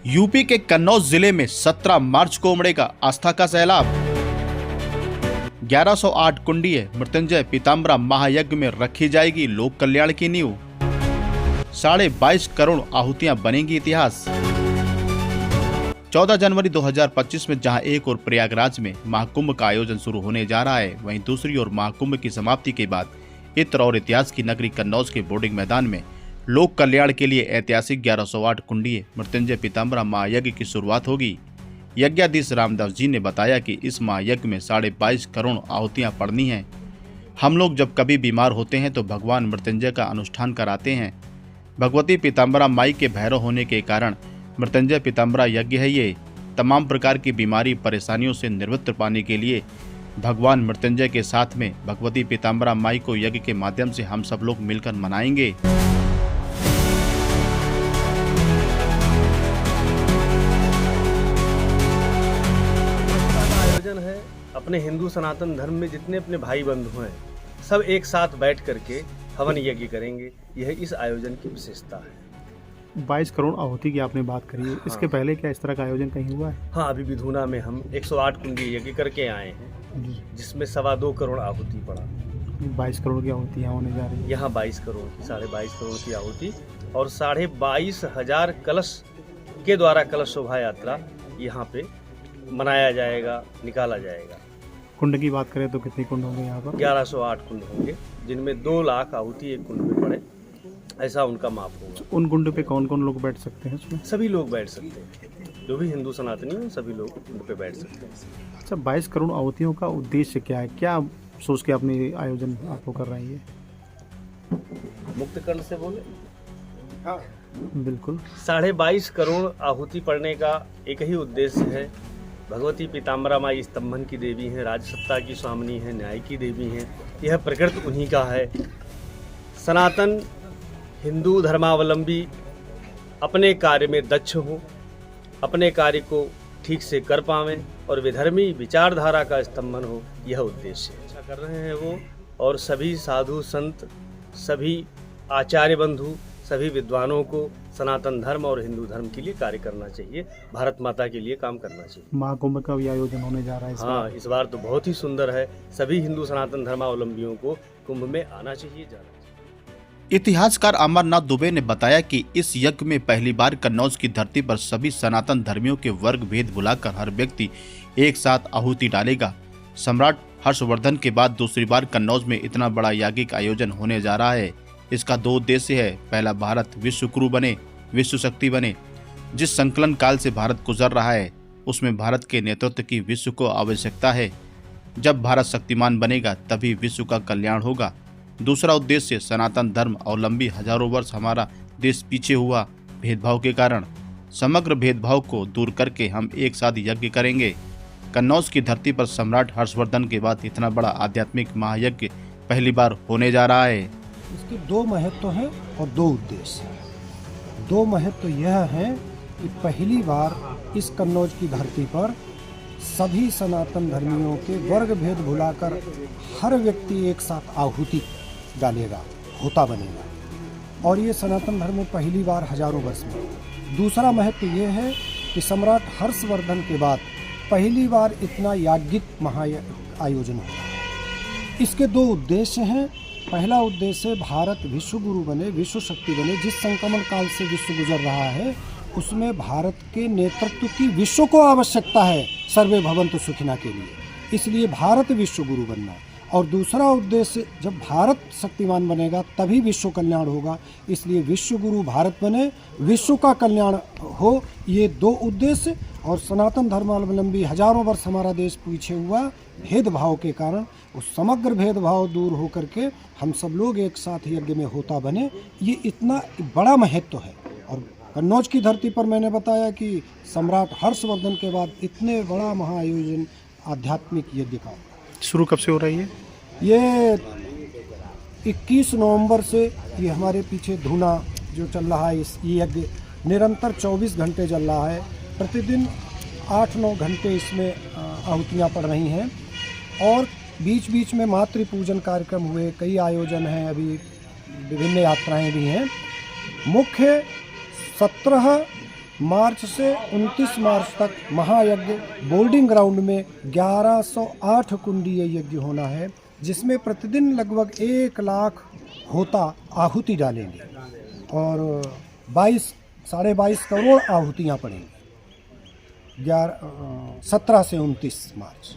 UP के कन्नौज जिले में 17 मार्च को उमड़ेगा आस्था का सैलाब। 1108 कुंडीय मृत्युंजय पीताम्बरा महायज्ञ में रखी जाएगी लोक कल्याण की नींव। 22.5 करोड़ आहुतियां बनेंगी इतिहास। 14 जनवरी 2025 में जहां एक और प्रयागराज में महाकुंभ का आयोजन शुरू होने जा रहा है, वहीं दूसरी ओर महाकुंभ की समाप्ति के बाद इत्र और इतिहास की नगरी कन्नौज के बोर्डिंग मैदान में लोक कल्याण के लिए ऐतिहासिक 1108 कुंडीय मृत्युंजय पीताम्बरा महायज्ञ की शुरुआत होगी। यज्ञाधीश रामदास जी ने बताया कि इस महायज्ञ में 22.5 करोड़ आहुतियां पड़नी हैं। हम लोग जब कभी बीमार होते हैं तो भगवान मृत्युंजय का अनुष्ठान कराते हैं। भगवती पीताम्बरा माई के भैरव होने के कारण मृत्युंजय पीताम्बरा यज्ञ है। ये तमाम प्रकार की बीमारी परेशानियों से निवृत्ति पाने के लिए भगवान मृत्युंजय के साथ में भगवती पीताम्बरा माई को यज्ञ के माध्यम से हम सब लोग मिलकर मनाएंगे। आयोजन है अपने हिंदू सनातन धर्म में जितने अपने भाई बंधु हैं सब एक साथ बैठ करके हवन यज्ञ करेंगे। यह इस आयोजन की विशेषता है। 22 करोड़ आहुति की आपने बात करी है। इसके पहले क्या इस तरह का आयोजन कहीं हुआ है? हाँ, अभी विधुना में हम 108 कुंडी यज्ञ करके आए हैं, जिसमें 2.25 करोड़ आहुति पड़ा। 22 करोड़ की आहुति यहाँ होने जा रही है। यहाँ 22 करोड़ की 22.5 करोड़ की आहुति और 22,500 कलश के द्वारा कलश शोभा यात्रा यहाँ पे मनाया जाएगा, निकाला जाएगा। कुंड की बात करें तो कितने कुंड होंगे यहाँ पर? 1108 कुंड होंगे, जिनमें 2 लाख आहुति एक कुंड में पड़े, ऐसा उनका माप होगा। उन कुंड पे कौन कौन लोग बैठ सकते हैं उसमें? सभी लोग बैठ सकते हैं, जो भी हिंदू सनातनी हैं सभी लोग कुंड पे बैठ सकते हैं। अच्छा, 22 करोड़ आहुतियों का उद्देश्य क्या है? क्या सोच के अपने आयोजन आपको कर रही है? मुक्त कर्ण से बोले। हाँ बिल्कुल। 22.5 करोड़ आहुति पड़ने का एक ही उद्देश्य है। भगवती पीताम्बरा माई स्तंभन की देवी हैं, राजसत्ता की स्वामिनी हैं, न्याय की देवी हैं। यह प्रकृति उन्हीं का है। सनातन हिंदू धर्मावलंबी अपने कार्य में दक्ष हों, अपने कार्य को ठीक से कर पावें और विधर्मी विचारधारा का स्तंभन हो, यह उद्देश्य है। ऐसा कर रहे हैं वो, और सभी साधु संत, सभी आचार्य बंधु, सभी विद्वानों को सनातन धर्म और हिंदू धर्म के लिए कार्य करना चाहिए, भारत माता के लिए काम करना चाहिए। महाकुंभ का भी आयोजन होने जा रहा है हाँ, इस बार तो बहुत ही सुंदर है। सभी हिंदू सनातन धर्मावलंबियों को कुंभ में आना चाहिए, जाना चाहिए। इतिहासकार अमरनाथ दुबे ने बताया कि इस यज्ञ में पहली बार कन्नौज की धरती पर सभी सनातन धर्मियों के वर्ग भेद भुलाकर हर व्यक्ति एक साथ आहुति डालेगा। सम्राट हर्षवर्धन के बाद दूसरी बार कन्नौज में इतना बड़ा याज्ञिक आयोजन होने जा रहा है। इसका 2 उद्देश्य है। पहला, भारत विश्व गुरु बने, विश्व शक्ति बने। जिस संकलन काल से भारत गुजर रहा है उसमें भारत के नेतृत्व की विश्व को आवश्यकता है। जब भारत शक्तिमान बनेगा तभी विश्व का कल्याण होगा। दूसरा उद्देश्य, सनातन धर्म अवलंबी हजारों वर्ष हमारा देश पीछे हुआ भेदभाव के कारण समग्र भेदभाव को दूर करके हम एक साथ यज्ञ करेंगे। कन्नौज की धरती पर सम्राट हर्षवर्धन के बाद इतना बड़ा आध्यात्मिक महायज्ञ पहली बार होने जा रहा है। इसके 2 महत्व हैं और 2 उद्देश्य हैं। 2 महत्व यह है कि पहली बार इस कन्नौज की धरती पर सभी सनातन धर्मियों के वर्ग भेद भुलाकर हर व्यक्ति एक साथ आहुति डालेगा, होता बनेगा, और ये सनातन धर्म में पहली बार हजारों वर्ष में। दूसरा महत्व ये है कि सम्राट हर्षवर्धन के बाद पहली बार इतना याज्ञिक महाआयोजन होगा। इसके 2 उद्देश्य हैं। पहला उद्देश्य, भारत विश्व गुरु बने, विश्व शक्ति बने। जिस संक्रमण काल से विश्व गुजर रहा है उसमें भारत के नेतृत्व की विश्व को आवश्यकता है, सर्वे भवन्तु सुखिनः के लिए। इसलिए भारत विश्व गुरु बनना। और दूसरा उद्देश्य, जब भारत शक्तिमान बनेगा तभी विश्व कल्याण होगा, इसलिए विश्व गुरु भारत बने, विश्व का कल्याण हो। ये 2 उद्देश्य। और सनातन धर्मावलंबी हजारों वर्ष हमारा देश पीछे हुआ भेदभाव के कारण उस समग्र भेदभाव दूर हो करके हम सब लोग एक साथ यज्ञ में होता बने, ये इतना बड़ा महत्व है। और कन्नौज की धरती पर मैंने बताया कि सम्राट हर्षवर्धन के बाद इतने बड़ा महाआयोजन आध्यात्मिक यज्ञ का शुरू कब से हो रही है? ये 21 नवंबर से ये हमारे पीछे धुना जो चल रहा है, इस यज्ञ निरंतर 24 घंटे चल रहा है। प्रतिदिन 8-9 घंटे इसमें आहुतियाँ पड़ रही हैं, और बीच बीच में मातृ पूजन कार्यक्रम हुए, कई आयोजन हैं, अभी विभिन्न यात्राएं भी हैं। मुख्य 17 मार्च से 29 मार्च तक महायज्ञ बोर्डिंग ग्राउंड में 1108 कुंडीय यज्ञ होना है, जिसमें प्रतिदिन लगभग 1 लाख होता आहुति डालेंगे और 22-22.5 करोड़ आहुतियाँ पड़ेंगी 17 से 29 मार्च।